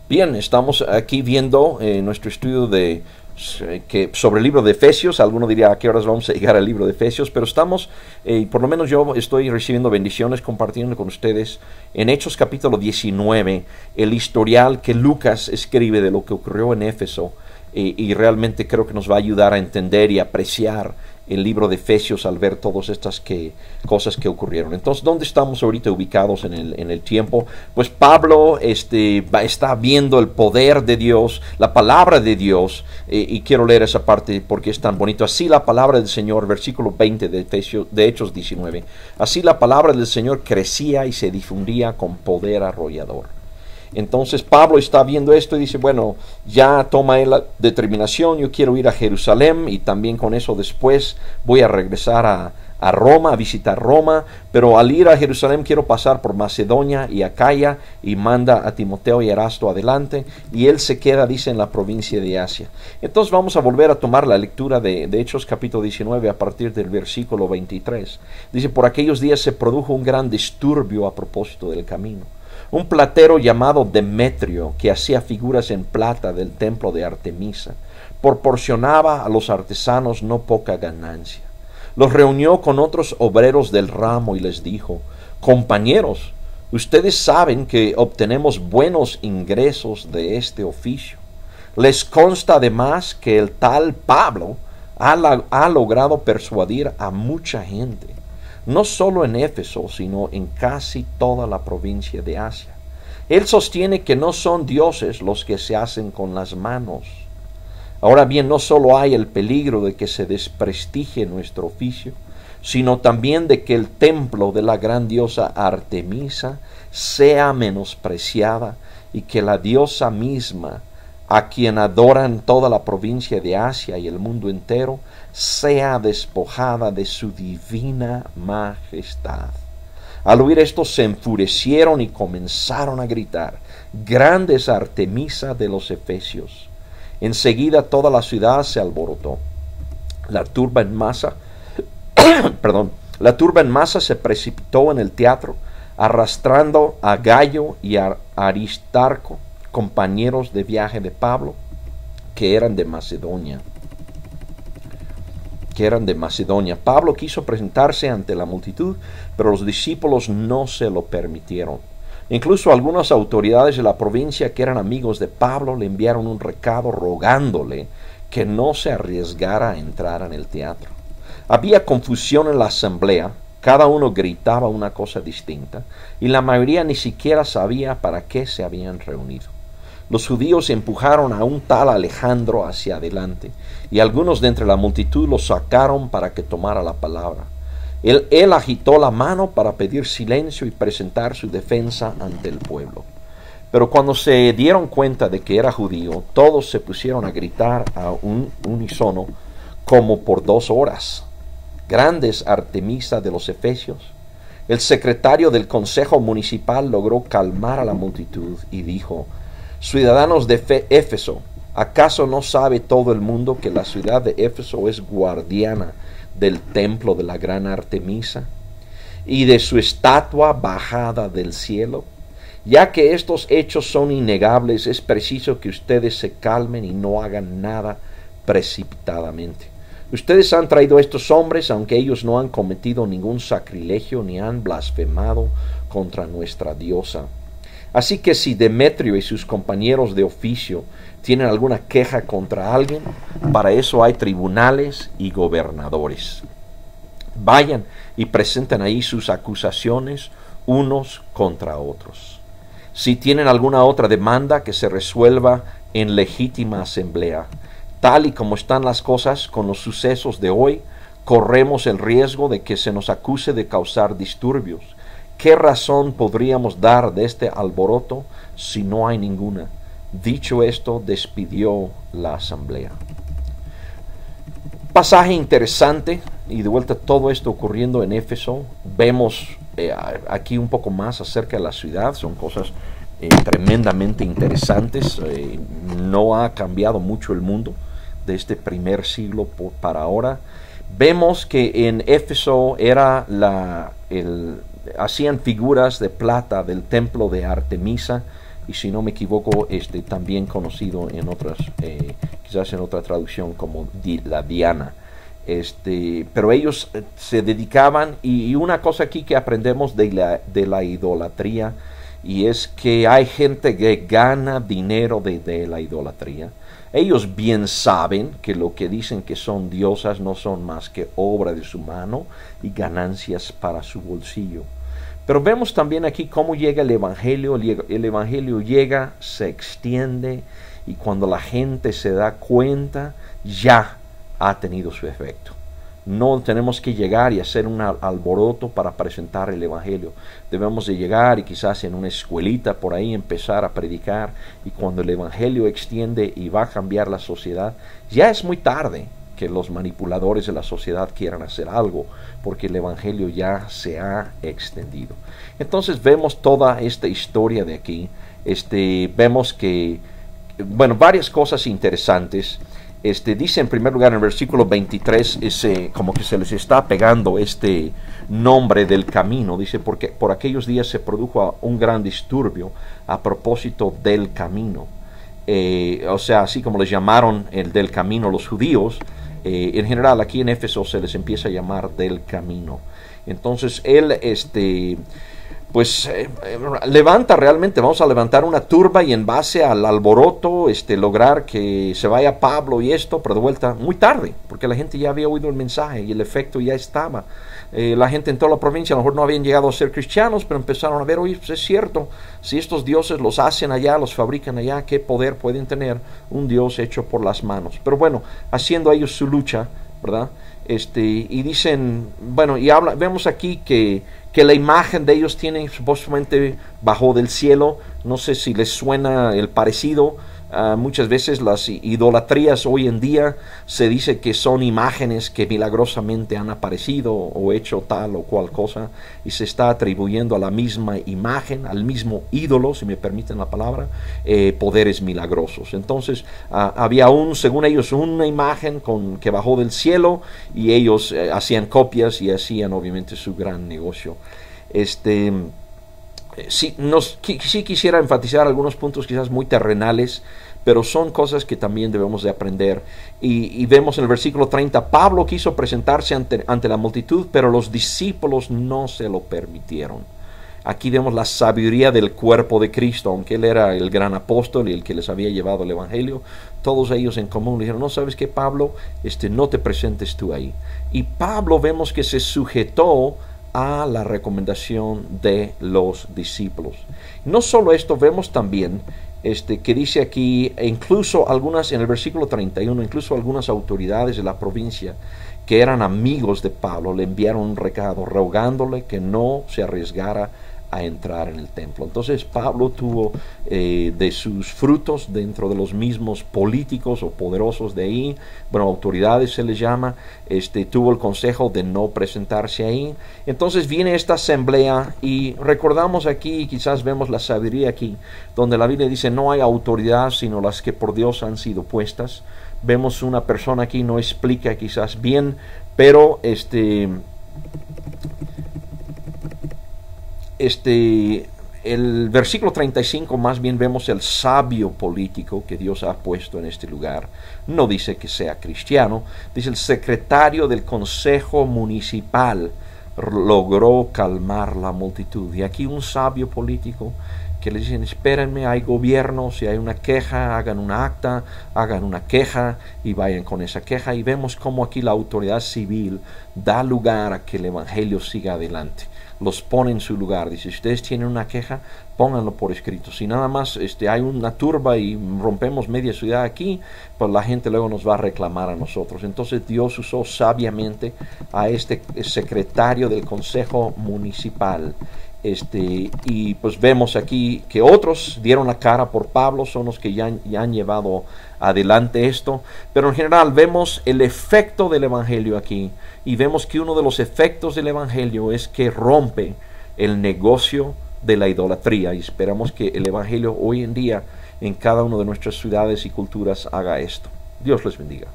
Bien, estamos aquí viendo nuestro estudio sobre el libro de Efesios. Alguno diría a qué horas vamos a llegar al libro de Efesios, pero estamos, por lo menos yo estoy recibiendo bendiciones compartiendo con ustedes en Hechos capítulo 19, el historial que Lucas escribe de lo que ocurrió en Éfeso, y realmente creo que nos va a ayudar a entender y apreciar el libro de Efesios al ver todas estas cosas que ocurrieron. Entonces, ¿dónde estamos ahorita ubicados en el tiempo? Pues Pablo está viendo el poder de Dios, la palabra de Dios, y quiero leer esa parte porque es tan bonito. Así la palabra del Señor, versículo 20 de Hechos 19. Así la palabra del Señor crecía y se difundía con poder arrollador. Entonces Pablo está viendo esto y dice, bueno, ya toma él la determinación, yo quiero ir a Jerusalén y también con eso después voy a regresar a Roma, a visitar Roma, pero al ir a Jerusalén quiero pasar por Macedonia y Acaya, y manda a Timoteo y Erasto adelante, y él se queda, dice, en la provincia de Asia. Entonces vamos a volver a tomar la lectura de Hechos capítulo 19 a partir del versículo 23. Dice, por aquellos días se produjo un gran disturbio a propósito del camino. Un platero llamado Demetrio, que hacía figuras en plata del templo de Artemisa, proporcionaba a los artesanos no poca ganancia. Los reunió con otros obreros del ramo y les dijo, compañeros, ustedes saben que obtenemos buenos ingresos de este oficio. Les consta además que el tal Pablo ha logrado persuadir a mucha gente, no solo en Éfeso, sino en casi toda la provincia de Asia. Él sostiene que no son dioses los que se hacen con las manos. Ahora bien, no solo hay el peligro de que se desprestigie nuestro oficio, sino también de que el templo de la gran diosa Artemisa sea menospreciada y que la diosa misma, a quien adoran toda la provincia de Asia y el mundo entero, sea despojada de su divina majestad. Al oír esto se enfurecieron y comenzaron a gritar, grande es Artemisa de los Efesios. Enseguida toda la ciudad se alborotó. La turba en masa se precipitó en el teatro, arrastrando a Gayo y a Aristarco, compañeros de viaje de Pablo, que eran de Macedonia. Pablo quiso presentarse ante la multitud, pero los discípulos no se lo permitieron. Incluso algunas autoridades de la provincia que eran amigos de Pablo le enviaron un recado rogándole que no se arriesgara a entrar en el teatro. Había confusión en la asamblea, cada uno gritaba una cosa distinta, y la mayoría ni siquiera sabía para qué se habían reunido. Los judíos empujaron a un tal Alejandro hacia adelante, y algunos de entre la multitud lo sacaron para que tomara la palabra. Él agitó la mano para pedir silencio y presentar su defensa ante el pueblo. Pero cuando se dieron cuenta de que era judío, todos se pusieron a gritar a un unísono como por 2 horas. Grande es Artemisa de los Efesios. El secretario del consejo municipal logró calmar a la multitud y dijo, ciudadanos de Éfeso, ¿acaso no sabe todo el mundo que la ciudad de Éfeso es guardiana del templo de la gran Artemisa y de su estatua bajada del cielo? Ya que estos hechos son innegables, es preciso que ustedes se calmen y no hagan nada precipitadamente. Ustedes han traído a estos hombres, aunque ellos no han cometido ningún sacrilegio ni han blasfemado contra nuestra diosa. Así que si Demetrio y sus compañeros de oficio tienen alguna queja contra alguien, para eso hay tribunales y gobernadores. Vayan y presenten ahí sus acusaciones unos contra otros. Si tienen alguna otra demanda, que se resuelva en legítima asamblea. Tal y como están las cosas con los sucesos de hoy, corremos el riesgo de que se nos acuse de causar disturbios. ¿Qué razón podríamos dar de este alboroto si no hay ninguna? Dicho esto, despidió la asamblea. Pasaje interesante, y de vuelta todo esto ocurriendo en Éfeso. Vemos aquí un poco más acerca de la ciudad, son cosas tremendamente interesantes. No ha cambiado mucho el mundo de este primer siglo para ahora. Vemos que en Éfeso era hacían figuras de plata del templo de Artemisa, y si no me equivoco, también conocido en otras, quizás en otra traducción como la Diana. Pero ellos se dedicaban, y una cosa aquí que aprendemos de la idolatría, y es que hay gente que gana dinero de la idolatría. Ellos bien saben que lo que dicen que son diosas no son más que obra de su mano y ganancias para su bolsillo. Pero vemos también aquí cómo llega el Evangelio. El Evangelio llega, se extiende, y cuando la gente se da cuenta, ya ha tenido su efecto. No tenemos que llegar y hacer un alboroto para presentar el Evangelio. Debemos de llegar y quizás en una escuelita por ahí empezar a predicar, y cuando el Evangelio extiende y va a cambiar la sociedad, ya es muy tarde que los manipuladores de la sociedad quieran hacer algo, porque el Evangelio ya se ha extendido. Entonces vemos toda esta historia de aquí. Vemos que, bueno, varias cosas interesantes. Dice en primer lugar en el versículo 23, como que se les está pegando este nombre del camino. Dice, porque por aquellos días se produjo un gran disturbio a propósito del camino. O sea, así como les llamaron el del camino los judíos, en general aquí en Éfeso se les empieza a llamar del camino. Entonces él, pues levanta realmente, vamos a levantar una turba, y en base al alboroto lograr que se vaya Pablo y esto, pero de vuelta muy tarde, porque la gente ya había oído el mensaje y el efecto ya estaba. La gente en toda la provincia a lo mejor no habían llegado a ser cristianos, pero empezaron a ver, oye, pues es cierto, si estos dioses los hacen allá, los fabrican allá, ¿qué poder pueden tener un Dios hecho por las manos? Pero bueno, haciendo ellos su lucha, ¿verdad? Y dicen, bueno, y vemos aquí que la imagen de ellos tiene supuestamente bajó del cielo. No sé si les suena el parecido. Muchas veces las idolatrías hoy en día se dice que son imágenes que milagrosamente han aparecido o hecho tal o cual cosa, y se está atribuyendo a la misma imagen, al mismo ídolo, si me permiten la palabra, poderes milagrosos. Entonces había según ellos, una imagen que bajó del cielo, y ellos hacían copias y hacían obviamente su gran negocio. Sí quisiera enfatizar algunos puntos quizás muy terrenales, pero son cosas que también debemos de aprender. Y vemos en el versículo 30, Pablo quiso presentarse ante la multitud, pero los discípulos no se lo permitieron. Aquí vemos la sabiduría del cuerpo de Cristo. Aunque él era el gran apóstol y el que les había llevado el Evangelio, todos ellos en común le dijeron, no, ¿sabes qué, Pablo? No te presentes tú ahí. Y Pablo vemos que se sujetó a la recomendación de los discípulos. No solo esto, vemos también que dice aquí, incluso algunas, en el versículo 31, incluso algunas autoridades de la provincia que eran amigos de Pablo le enviaron un recado rogándole que no se arriesgara a entrar en el templo. Entonces Pablo tuvo de sus frutos dentro de los mismos políticos o poderosos de ahí, bueno, autoridades se les llama, tuvo el consejo de no presentarse ahí. Entonces viene esta asamblea, y recordamos aquí, quizás vemos la sabiduría aquí, donde la Biblia dice no hay autoridad sino las que por Dios han sido puestas. Vemos una persona aquí, no explica quizás bien, pero el versículo 35 más bien vemos el sabio político que Dios ha puesto en este lugar. No dice que sea cristiano, dice el secretario del consejo municipal logró calmar la multitud. Y aquí un sabio político que le dicen, espérenme, hay gobierno, si hay una queja, hagan una acta, hagan una queja y vayan con esa queja. Y vemos cómo aquí la autoridad civil da lugar a que el Evangelio siga adelante. Los pone en su lugar. Dice, si ustedes tienen una queja, pónganlo por escrito. Si nada más hay una turba y rompemos media ciudad aquí, pues la gente luego nos va a reclamar a nosotros. Entonces Dios usó sabiamente a este secretario del consejo municipal. Y pues vemos aquí que otros dieron la cara por Pablo, son los que ya han llevado adelante esto, pero en general vemos el efecto del Evangelio aquí, y vemos que uno de los efectos del Evangelio es que rompe el negocio de la idolatría, y esperamos que el Evangelio hoy en día en cada una de nuestras ciudades y culturas haga esto. Dios les bendiga.